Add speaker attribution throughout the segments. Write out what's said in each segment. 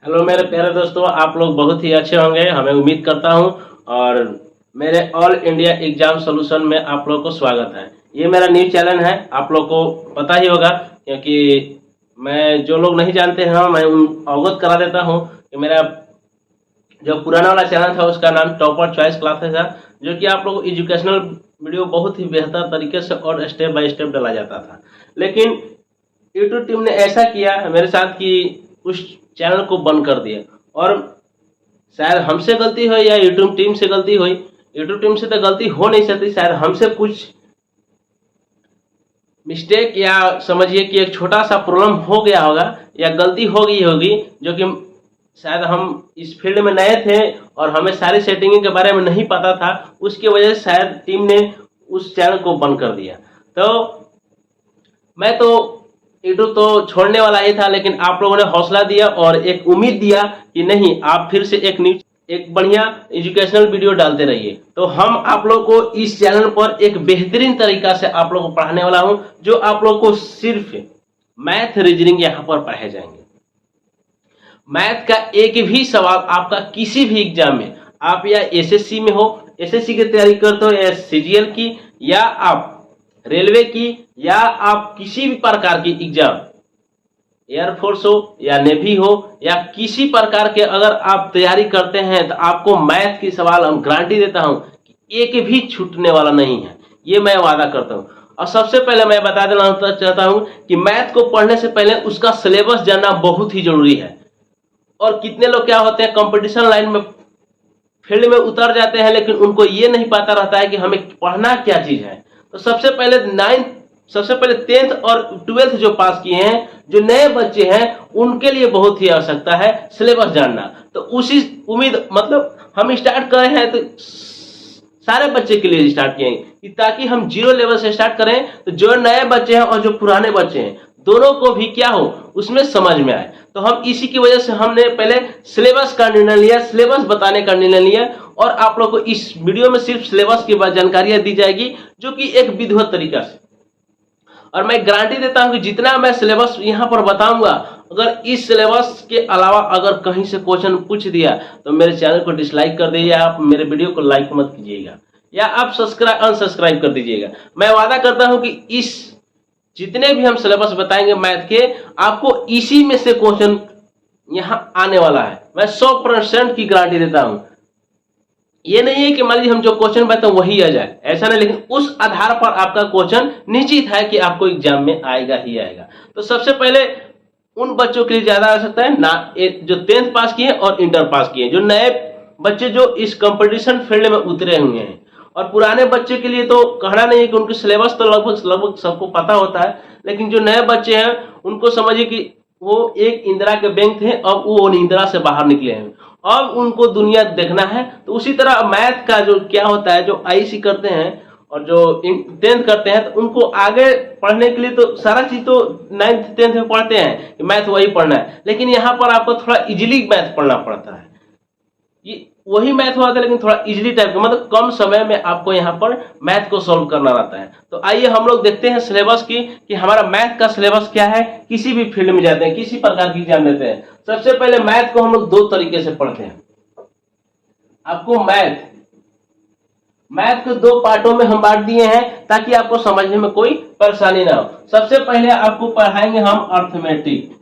Speaker 1: Hello मेरे प्यारे दोस्तों, आप लोग बहुत ही अच्छे होंगे हमें उम्मीद करता हूं। और मेरे ऑल इंडिया एग्जाम सॉल्यूशन में आप लोग को स्वागत है। ये मेरा न्यू चैनल है, आप लोग को पता ही होगा, क्योंकि मैं जो लोग नहीं जानते हैं मैं अवगत करा देता हूं कि मेरा जो पुराना वाला चैनल था उसका नाम टॉपर चॉइस क्लासेस है, जो कि आप लोग को एजुकेशनल वीडियो बहुत ही बेहतर तरीके से और स्टेप बाय स्टेप डाला जाता था। लेकिन यूट्यूब टीम ने ऐसा किया मेरे साथ कि उस चैनल को बंद कर दिया। और शायद हमसे गलती हुई या यूट्यूब टीम से गलती हुई। यूट्यूब टीम से तो गलती हो नहीं सकती, शायद हमसे कुछ मिस्टेक या समझिए कि एक छोटा सा प्रॉब्लम हो गया होगा या गलती हो गई होगी, जो कि शायद हम इस फील्ड में नए थे और हमें सारी सेटिंग के बारे में नहीं पता था। उसकी वजह से शायद टीम ने उस चैनल को बंद कर दिया। तो मैं तो यूट्यूब तो छोड़ने वाला ही था, लेकिन आप लोगों ने हौसला दिया और एक उम्मीद दिया कि नहीं, आप फिर से एक बढ़िया एजुकेशनल वीडियो डालते रहिए। तो हम आप लोग को इस चैनल पर एक बेहतरीन तरीका से आप लोग को पढ़ाने वाला हूं, जो आप लोग को सिर्फ मैथ रीजनिंग यहां पर पढ़ाए जाएंगे। मैथ का एक भी सवाल आपका किसी भी एग्जाम में, आप या एसएससी में हो, एसएससी की तैयारी करते हो, या सीजीएल की, या आप रेलवे की, या आप किसी भी प्रकार की एग्जाम, एयरफोर्स हो या नेवी हो, या किसी प्रकार के अगर आप तैयारी करते हैं, तो आपको मैथ की सवाल हम गारंटी देता हूं कि एक भी छूटने वाला नहीं है। ये मैं वादा करता हूं। और सबसे पहले मैं बता देना चाहता हूं कि मैथ को पढ़ने से पहले उसका सिलेबस जानना बहुत ही जरूरी है। और कितने लोग क्या होते हैं, कंपटीशन लाइन में फील्ड में उतर जाते हैं, लेकिन उनको ये नहीं पता रहता है कि हमें पढ़ना क्या चीज है। तो सबसे पहले 10th और 12th जो पास किए हैं, जो नए बच्चे हैं, उनके लिए बहुत ही आवश्यकता है सिलेबस जानना। तो उसी उम्मीद मतलब हम स्टार्ट कर रहे हैं, तो सारे बच्चे के लिए स्टार्ट किए कि ताकि हम जीरो लेवल से स्टार्ट करें, तो जो नए बच्चे हैं और जो पुराने बच्चे हैं, दोनों को भी क्या हो उसमें समझ में आए। तो हम इसी की वजह से हमने पहले सिलेबस का निर्णय लिया, सिलेबस बताने का निर्णय लिया। और आप लोग को इस वीडियो में सिर्फ सिलेबस की जानकारियां दी जाएगी, जो कि एक विधिवत तरीका से। और मैं गारंटी देता हूं कि जितना मैं सिलेबस यहां पर बताऊंगा, अगर इस सिलेबस के अलावा अगर कहीं से क्वेश्चन पूछ दिया, तो मेरे चैनल को डिसलाइक कर दीजिए, आप मेरे वीडियो को लाइक मत कीजिएगा, या आप अनसब्सक्राइब कर दीजिएगा। मैं वादा करता हूं कि इस जितने भी हम सिलेबस बताएंगे मैथ के, आपको इसी में से क्वेश्चन यहां आने वाला है। मैं 100% की गारंटी देता हूं। ये नहीं है कि मान लीजिए हम जो क्वेश्चन बताते हैं वही आ जाए, ऐसा नहीं, लेकिन उस आधार पर आपका क्वेश्चन निश्चित है कि आपको एग्जाम में आएगा ही आएगा। तो सबसे पहले उन बच्चों के लिए ज्यादा आ सकता है ना, जो 10th पास किए और इंटर पास किए, जो नए बच्चे जो इस कंपटीशन फील्ड में उतरे हुए हैं। और पुराने बच्चे के लिए तो कहना नहीं है कि उनकी सिलेबस तो लगभग सबको पता होता है, लेकिन जो नए बच्चे हैं उनको समझिए कि वो एक इंदिरा के बैंक थे, अब वो इंदिरा से बाहर निकले हैं, अब उनको दुनिया देखना है। तो उसी तरह मैथ का जो क्या होता है, जो आईसी करते हैं और जो 10th करते हैं, तो उनको आगे पढ़ने के लिए तो सारा चीज तो 9th 10th में पढ़ते हैं कि मैथ वही पढ़ना है, लेकिन यहाँ पर आपको थोड़ा इजीली मैथ पढ़ना पड़ता है। ये वही मैथ होता है, लेकिन थोड़ा इजीली टाइप का, मतलब कम समय में आपको यहाँ पर मैथ को सॉल्व करना रहता है। तो आइए हम लोग देखते हैं सिलेबस की कि हमारा मैथ का सिलेबस क्या है। किसी भी फील्ड में जाते हैं, किसी प्रकार की एग्जाम देते हैं, सबसे पहले मैथ को हम लोग दो तरीके से पढ़ते हैं। आपको मैथ को दो पार्टों में हम बांट दिए हैं, ताकि आपको समझने में कोई परेशानी ना हो। सबसे पहले आपको पढ़ाएंगे हम अर्थमेटिक।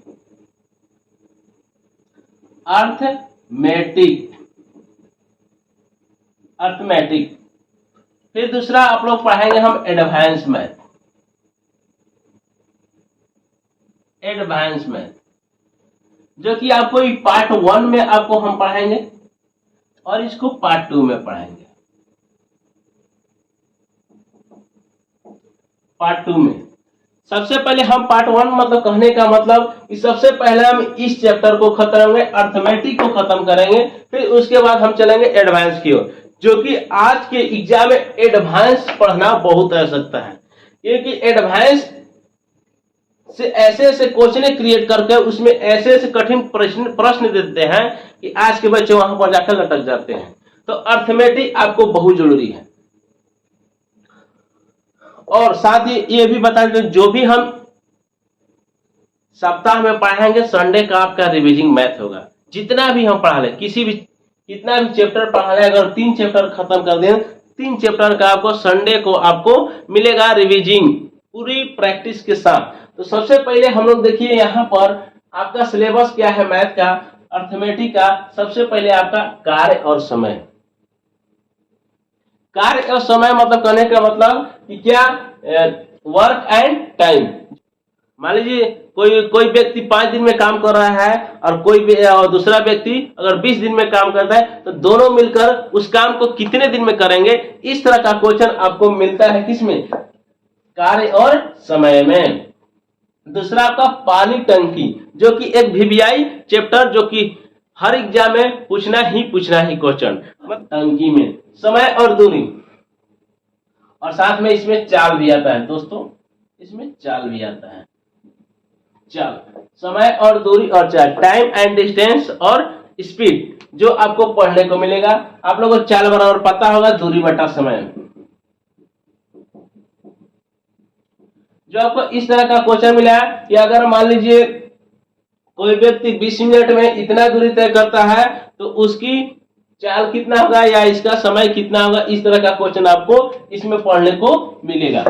Speaker 1: अर्थमेटिक। फिर दूसरा आप लोग पढ़ाएंगे हम एडवांस मैथ, जो कि आपको पार्ट 1 में आपको हम पढ़ाएंगे और इसको पार्ट 2 में पढ़ाएंगे। पार्ट 2 में सबसे पहले हम पार्ट 1 मतलब कहने का मतलब कि सबसे पहले हम इस चैप्टर को खत्म करेंगे, अर्थमेटिक को खत्म करेंगे, फिर उसके बाद हम चलेंगे एडवांस की ओर, जो कि आज के एग्जाम में एडवांस पढ़ना बहुत आवश्यकता है। क्योंकि एडवांस से ऐसे ऐसे क्वेश्चन क्रिएट करके उसमें ऐसे ऐसे कठिन प्रश्न देते हैं कि आज के बच्चे वहां पर जाकर लटक जाते हैं। तो अर्थमेटिक आपको बहुत जरूरी है। और साथ ही ये भी बता दें, जो भी हम सप्ताह में पढ़ाएंगे, संडे का आपका रिवीजिंग मैथ होगा। जितना भी हम पढ़ा लें, कितना भी चैप्टर पढ़ा लें, अगर 3 चैप्टर खत्म कर दें, 3 चैप्टर का आपको संडे को आपको मिलेगा रिवीजिंग पूरी प्रैक्टिस के साथ। तो सबसे पहले हम लोग देखिए यहाँ पर आपका सिलेबस क्या है मैथ का, अर्थमेटिक का। सबसे पहले आपका कार्य और समय। कार्य और समय मतलब कहने का मतलब कि क्या, वर्क एंड टाइम। मान लीजिए कोई व्यक्ति 5 दिन में काम कर रहा है और दूसरा व्यक्ति अगर 20 दिन में काम करता है, तो दोनों मिलकर उस काम को कितने दिन में करेंगे, इस तरह का क्वेश्चन आपको मिलता है किसमें, कार्य और समय में। दूसरा आपका पानी टंकी, जो कि एक वीवीआई चैप्टर, जो कि हर एग्जाम में पूछना ही क्वेश्चन, टंकी में। समय और दूरी, और साथ में इसमें चाल भी आता है दोस्तों, इसमें चाल भी आता है। चाल, समय और दूरी और चाल, टाइम एंड डिस्टेंस और स्पीड, जो आपको पढ़ने को मिलेगा। आप लोगों को चाल बराबर पता होगा दूरी बटा समय। जो आपको इस तरह का क्वेश्चन मिला है कि अगर मान लीजिए कोई व्यक्ति 20 मिनट में इतना दूरी तय करता है, तो उसकी चाल कितना होगा या इसका समय कितना होगा, इस तरह का क्वेश्चन आपको इसमें पढ़ने को मिलेगा।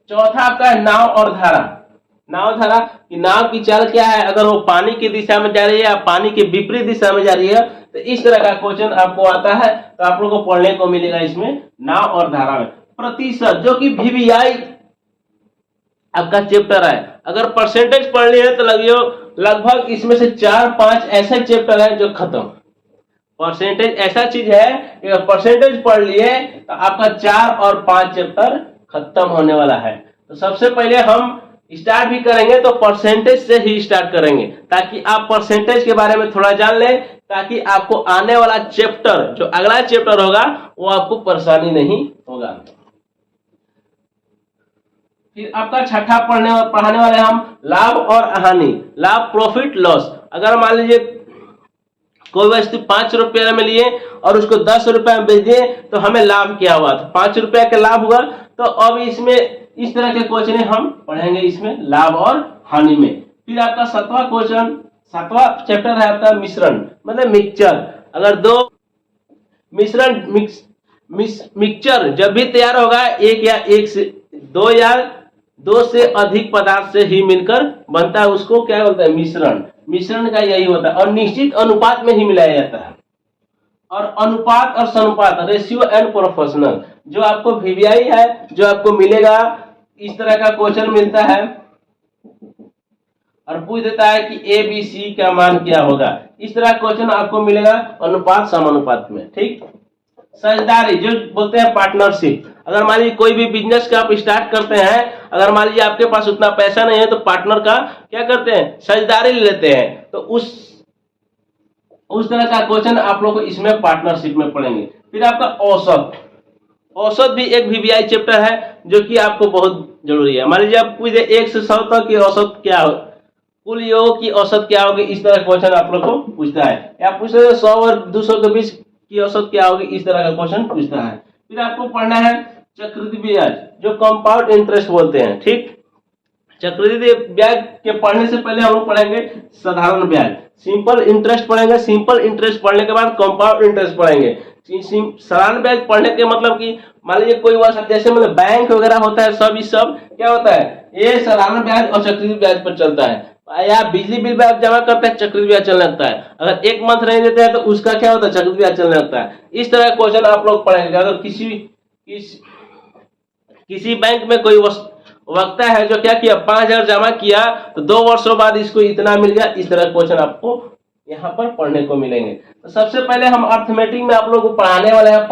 Speaker 1: चौथा आपका नाव और धारा। नाव धारा कि नाव की चाल क्या है, अगर वो पानी की दिशा में जा रही है या पानी के विपरीत दिशा में जा रही है, तो इस तरह का क्वेश्चन आपको आता है, तो आप लोगों को पढ़ने को मिलेगा इसमें नाव और धारा में। प्रतिशत, जो कि वीवीआई आपका चैप्टर है, अगर परसेंटेज पढ़नी है तो लगभग इसमें से 4-5 ऐसे चैप्टर है जो खत्म। परसेंटेज ऐसा चीज है कि परसेंटेज पढ़ लिए तो आपका 4 और 5 चैप्टर खत्म होने वाला है। तो सबसे पहले हम स्टार्ट भी करेंगे तो परसेंटेज से ही स्टार्ट करेंगे, ताकि आप परसेंटेज के बारे में थोड़ा जान लें, ताकि आपको आने वाला चैप्टर, जो अगला चैप्टर होगा, वो आपको परेशानी नहीं होगा। फिर आपका छठा पढ़ाने वाले हम लाभ और हानि। लाभ, प्रॉफिट लॉस। अगर मान लीजिए कोई वस्तु 5 रुपये में लिए और उसको 10 रुपए में बेच दिए, तो हमें लाभ क्या हुआ, तो 5 रुपया का लाभ हुआ। तो अब इसमें इस तरह के क्वेश्चन हम पढ़ेंगे इसमें लाभ और हानि में। फिर आपका 7वां चैप्टर है आपका मिश्रण, मतलब मिक्सचर। अगर दो मिश्रण मिक्सचर जब भी तैयार होगा, दो से अधिक पदार्थ से ही मिलकर बनता है, उसको क्या बोलता है, मिश्रण। मिश्रण का यही होता है, और निश्चित अनुपात में ही मिलाया जाता है। और अनुपात और सनुपात, रेशियो एंड प्रोपोर्शनल, जो आपको वीवीआई है, जो आपको मिलेगा, इस तरह का क्वेश्चन मिलता है और पूछ देता है कि ए बी सी का मान क्या होगा। इस तरह क्वेश्चन आपको मिलेगा अनुपात समानुपात में। ठीक, साझेदारी, जो बोलते हैं पार्टनरशिप। अगर मान लीजिए कोई भी बिजनेस का आप स्टार्ट करते हैं, अगर मान लीजिए आपके पास उतना पैसा नहीं है, तो पार्टनर का क्या करते हैं, साझेदारी लेते हैं। तो उस तरह का क्वेश्चन आप लोग इसमें पार्टनरशिप में पढ़ेंगे। फिर आपका औसत। औसत भी एक वीवीआई चैप्टर है, जो कि आपको बहुत जरूरी है। मान लीजिए आप पूछे 1 से 100 तक की औसत क्या हो, कुल योग की औसत क्या होगी, इस तरह क्वेश्चन आप लोग को पूछता है। या पूछ रहे 100 और 200 के बीच की औसत क्या होगी, इस तरह का क्वेश्चन पूछता है। फिर आपको पढ़ना है चक्रवृद्धि ब्याज, जो कंपाउंड इंटरेस्ट बोलते हैं। ठीक, चक्रवृद्धि ब्याज के पढ़ने से पहले हम लोग पढ़ेंगे साधारण ब्याज, सिंपल इंटरेस्ट पढ़ेंगे। सिंपल इंटरेस्ट पढ़ने के बाद कंपाउंड इंटरेस्ट पढ़ेंगे। साधारण ब्याज पढ़ने के मतलब कि मान लीजिए कोई वस्तु, जैसे मतलब बैंक वगैरह होता है, सब क्या होता है, ये साधारण ब्याज और चक्रवृद्धि ब्याज पर चलता है। या बिजली बिल पे आप जमा करते हैं, चक्रवृद्धि ब्याज चलने लगता है। अगर 1 मंथ नहीं देते हैं, तो उसका क्या होता है, चक्रवृद्धि ब्याज चलने लगता है। इस तरह क्वेश्चन आप लोग पढ़ेंगे। अगर किसी बैंक में कोई वक्ता है जो क्या किया, 5,000 जमा किया, तो 2 वर्षों बाद इसको इतना मिल गया, इस तरह क्वेश्चन आपको यहाँ पर पढ़ने को मिलेंगे। तो सबसे पहले हम अर्थमेटिक में आप लोग को पढ़ाने वाले हैं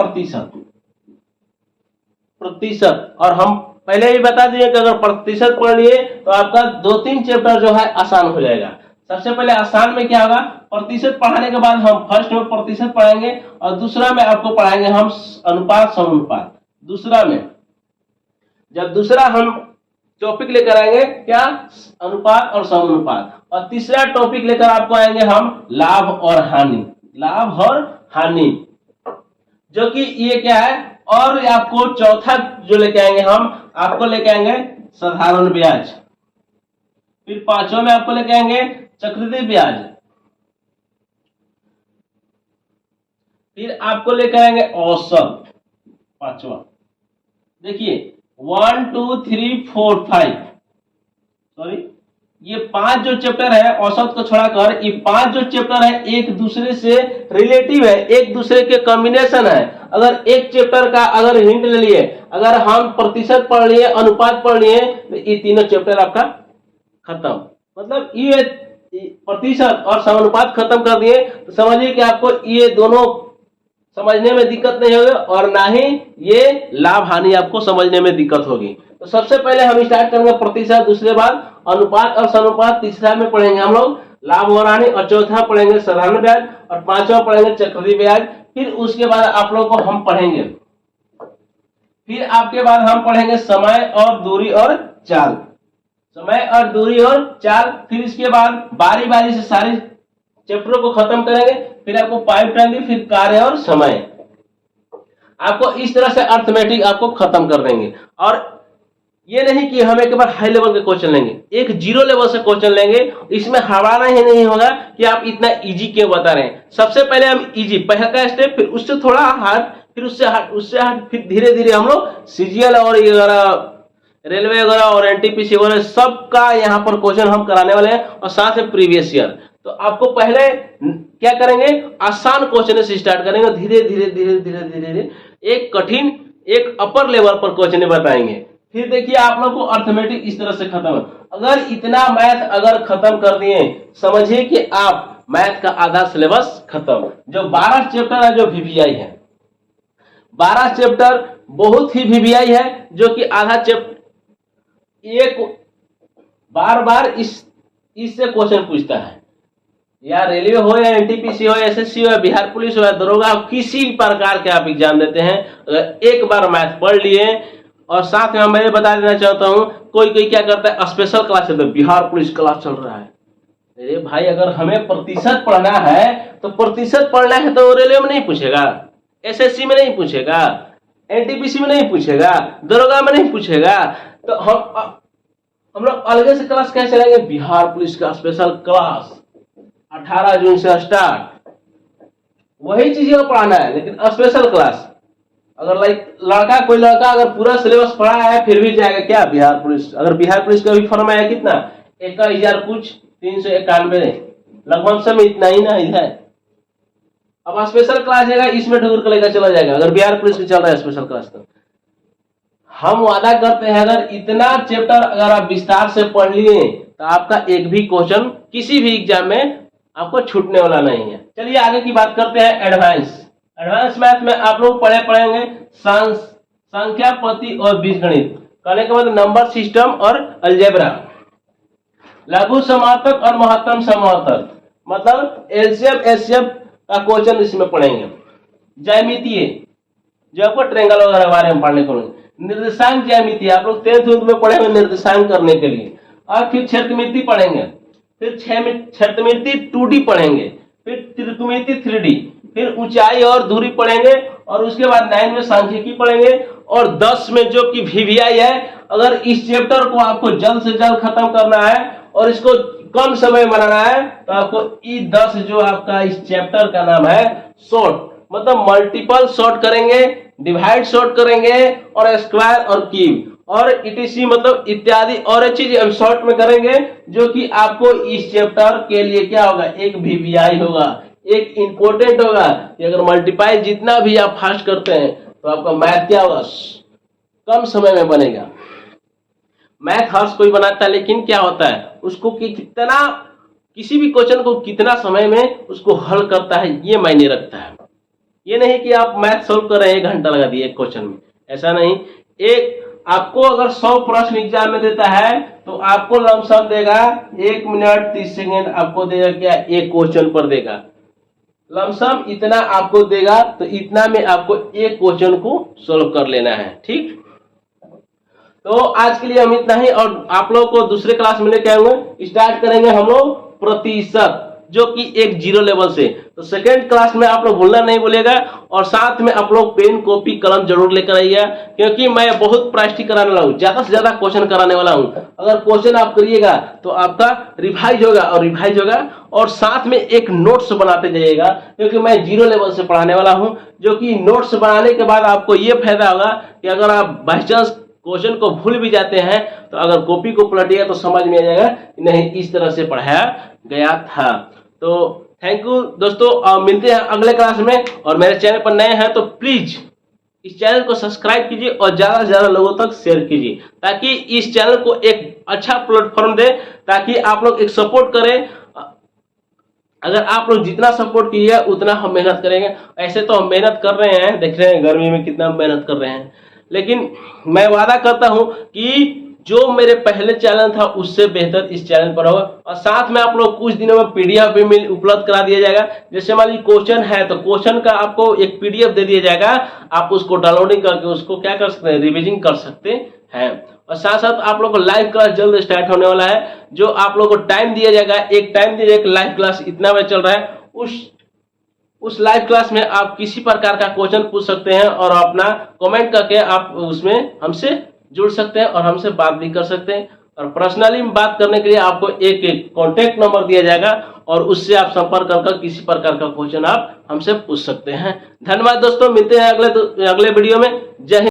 Speaker 1: प्रतिशत। और हम पहले ही बता दिए कि अगर प्रतिशत पढ़ लिए तो आपका 2-3 चैप्टर जो है आसान हो जाएगा। सबसे पहले आसान में क्या होगा, प्रतिशत पढ़ाने के बाद हम फर्स्ट में प्रतिशत पढ़ेंगे, और दूसरा में आपको पढ़ाएंगे हम अनुपात समानुपात। दूसरा में जब दूसरा हम टॉपिक लेकर आएंगे क्या, अनुपात और समानुपात, और तीसरा टॉपिक लेकर आपको आएंगे हम लाभ और हानि। लाभ और हानि, जो कि ये क्या है। और आपको चौथा जो लेके आएंगे हम, आपको लेके आएंगे साधारण ब्याज। फिर 5वां में आपको लेके आएंगे चक्रवृद्धि ब्याज, फिर आपको लेकर आएंगे औसत, पांचवा। देखिए 1 2 3 4 5, सॉरी ये 5 जो चैप्टर है औसत को छोड़ाकर, ये 5 जो चैप्टर है एक दूसरे से रिलेटिव है, एक दूसरे के कॉम्बिनेशन है। अगर एक चैप्टर का अगर हिंट ले लिए, अगर हम प्रतिशत पढ़ लिए, अनुपात पढ़ लिए, तो ये तीनों चैप्टर आपका खत्म। मतलब ये प्रतिशत और समानुपात खत्म कर दिए तो समझिए कि आपको ये दोनों समझने में दिक्कत नहीं होगी और ना ही ये लाभ हानि आपको समझने में दिक्कत होगी। तो सबसे पहले हम स्टार्ट करेंगे प्रतिशत, दूसरे बाद अनुपात और समानुपात, तीसरा में पढ़ेंगे हम लोग लाभ और हानि, और चौथा पढ़ेंगे साधारण ब्याज, और पांचवा पढ़ेंगे चक्रवृद्धि ब्याज। फिर उसके बाद आप लोग को हम पढ़ेंगे, फिर आपके बाद हम पढ़ेंगे समय और दूरी और चाल, समय और दूरी और चाल। फिर इसके बाद बारी बारी से सारे चैप्टरों को खत्म करेंगे। फिर आपको पाइप टाइम, फिर कार्य और समय, आपको इस तरह से अर्थमेटिक आपको खत्म कर देंगे। और ये नहीं कि हम एक बार हाई लेवल के क्वेश्चन लेंगे, एक जीरो लेवल से क्वेश्चन लेंगे, इसमें हड़बड़ाना ही नहीं होगा कि आप इतना इजी क्यों बता रहे हैं। सबसे पहले हम इजी, पहला स्टेप, फिर उससे थोड़ा हार्ड, फिर उससे हार्ड, फिर धीरे धीरे हम लोग सीजीएल और रेलवे वगैरह और एनटीपीसी वगैरह सबका यहाँ पर क्वेश्चन हम कराने वाले हैं, और साथ में प्रीवियस ईयर। तो आपको पहले क्या करेंगे, आसान क्वेश्चन से स्टार्ट करेंगे, धीरे धीरे धीरे धीरे धीरे धीरे एक कठिन, एक अपर लेवल पर क्वेश्चन बताएंगे। फिर देखिए आप लोग को अर्थमेटिक इस तरह से खत्म है। अगर इतना मैथ अगर खत्म कर दिए, समझिए कि आप मैथ का आधा सिलेबस खत्म। जो 12 चैप्टर है, जो वीवीआई है, 12 चैप्टर बहुत ही वीवीआई है, जो कि आधा चैप्टर एक बार बार इससे क्वेश्चन पूछता है, या रेलवे हो, या एनटीपीसी हो, एसएससी हो, या बिहार पुलिस हो, या दरोगा हो, किसी भी प्रकार के आप एग्जाम देते हैं, अगर एक बार मैथ पढ़ लिए। और साथ में मैं बता देना चाहता हूं, कोई कोई क्या करता है, स्पेशल क्लास चलता है, बिहार पुलिस क्लास चल रहा है। अरे भाई, अगर हमें प्रतिशत पढ़ना है तो प्रतिशत पढ़ना है तो रेलवे में नहीं पूछेगा, एसएससी में नहीं पूछेगा, एनटीपीसी में नहीं पूछेगा, दरोगा में नहीं पूछेगा। तो हम लोग अलग से क्लास कैसे लेंगे, बिहार पुलिस का स्पेशल क्लास 18 जून से स्टार्ट, वही चीजें पढ़ाना है, लेकिन स्पेशल क्लास। अगर कोई लड़का अगर पूरा सिलेबस पढ़ा है फिर भी जाएगा क्या बिहार पुलिस, अगर बिहार पुलिस का भी फॉर्म आया कितना, 21,000 कुछ 391, लगभग समय इतना ही ना है। अब स्पेशल क्लास जाएगा, इसमें ढूंढ कर लेकर चला जाएगा, अगर बिहार पुलिस में चल रहा है स्पेशल क्लास। तो हम वादा करते हैं, अगर इतना चैप्टर अगर आप विस्तार से पढ़ लिए तो आपका एक भी क्वेश्चन किसी भी एग्जाम में आपको छूटने वाला नहीं है। चलिए आगे की बात करते हैं। एडवांस मैथ में आप लोग पढ़ेंगे संख्या पद्धति और बीजगणित, कहने के मतलब नंबर सिस्टम और अलजेब्रा, लघु समार्थक और महत्तम समार्थक, मतलब एलसीएम एचसीएफ का क्वेश्चन इसमें पढ़ेंगे। ज्यामितीय, जो आपको ट्रायंगल वगैरह के बारे में पढ़ने को, निर्देशांक ज्यामिति आप लोग 10th में पढ़ेंगे निर्देशांक करने के लिए। और फिर क्षेत्रमिति पढ़ेंगे, फिर क्षेत्रमिति 2D पढ़ेंगे, फिर त्रिकोणमिति 3D, फिर ऊंचाई और दूरी पढ़ेंगे, और उसके बाद 9 में सांख्यिकी पढ़ेंगे, और 10 में जो कि वीवीआई है। अगर इस चैप्टर को आपको जल्द से जल्द खत्म करना है और इसको कम समय बनाना है तो आपको E10 जो आपका इस चैप्टर का नाम है शॉर्ट, मतलब मल्टीपल शॉर्ट करेंगे, डिवाइड शॉर्ट करेंगे, और स्क्वायर और क्यूब और इटीसी मतलब इत्यादि और चीज हम शॉर्ट में करेंगे, जो कि आपको इस चैप्टर के लिए क्या होगा, एक वीवीआई होगा, एक इंपॉर्टेंट होगा कि अगर मल्टीपाई जितना भी आप फास्ट करते हैं तो आपका मैथ क्या होगा, कम समय में बनेगा। मैथ हर कोई बनाता है, लेकिन क्या होता है उसको कि कितना, किसी भी क्वेश्चन को कितना समय में उसको हल करता है, ये मायने रखता है। ये नहीं कि आप मैथ सोल्व कर रहे हैं 1 घंटा लगा दिए एक क्वेश्चन में, ऐसा नहीं। एक आपको अगर 100 प्रश्न एग्जाम में देता है तो आपको लमसम देगा 1 मिनट 30 सेकेंड आपको देगा, क्या एक क्वेश्चन पर देगा, लमसम इतना आपको देगा। तो इतना में आपको एक क्वेश्चन को सोल्व कर लेना है, ठीक। तो आज के लिए हम इतना ही, और आप लोगों को दूसरे क्लास में लेके आएंगे। स्टार्ट करेंगे हम लोग प्रतिशत, जो कि एक जीरो लेवल से। तो सेकेंड क्लास में आप लोग भूलना नहीं भूलिएगा, और साथ में आप लोग पेन कॉपी कलम जरूर लेकर आइएगा, क्योंकि मैं बहुत प्रायोरिटी कराने वाला हूँ, ज्यादा से ज्यादा क्वेश्चन कराने वाला हूँ। अगर क्वेश्चन आप करिएगा तो आपका रिवाइज होगा, और साथ में एक नोट्स बनाते जाइएगा, क्योंकि मैं जीरो लेवल से पढ़ाने वाला हूँ। जो कि नोट्स बनाने के बाद आपको ये फायदा होगा कि अगर आप बाई चांस क्वेश्चन को भूल भी जाते हैं तो अगर कॉपी को पलटिएगा तो समझ में आ जाएगा कि नहीं, इस तरह से पढ़ाया गया था। तो थैंक यू दोस्तों, मिलते हैं अगले क्लास में। और मेरे चैनल पर नए हैं तो प्लीज इस चैनल को सब्सक्राइब कीजिए और ज्यादा से ज्यादा लोगों तक शेयर कीजिए, ताकि इस चैनल को एक अच्छा प्लेटफॉर्म दे, ताकि आप लोग एक सपोर्ट करें। अगर आप लोग जितना सपोर्ट कीजिए उतना हम मेहनत करेंगे। ऐसे तो हम मेहनत कर रहे हैं, देख रहे हैं गर्मी में कितना मेहनत कर रहे हैं, लेकिन मैं वादा करता हूं कि जो मेरे पहले चैनल था उससे बेहतर इस चैनल पर होगा। और साथ में आप लोग कुछ दिनों में पीडीएफ भी उपलब्ध करा दिया जाएगा। जैसे मान लीजिए क्वेश्चन है तो क्वेश्चन का आपको एक पीडीएफ दे दिया जाएगा, आप उसको डाउनलोडिंग करके उसको क्या कर सकते हैं, रिविजन कर सकते हैं। और साथ साथ आप लोग को लाइव क्लास जल्द स्टार्ट होने वाला है, जो आप लोग को टाइम दिया जाएगा, एक टाइम दिया जाएगा, लाइव क्लास इतना बजे चल रहा है, उस लाइव क्लास में आप किसी प्रकार का क्वेश्चन पूछ सकते हैं और अपना कमेंट करके आप उसमें हमसे जुड़ सकते हैं और हमसे बात भी कर सकते हैं। और पर्सनली बात करने के लिए आपको एक कॉन्टेक्ट नंबर दिया जाएगा, और उससे आप संपर्क कर किसी प्रकार का क्वेश्चन आप हमसे पूछ सकते हैं। धन्यवाद दोस्तों, मिलते हैं अगले वीडियो में। जय हिंद।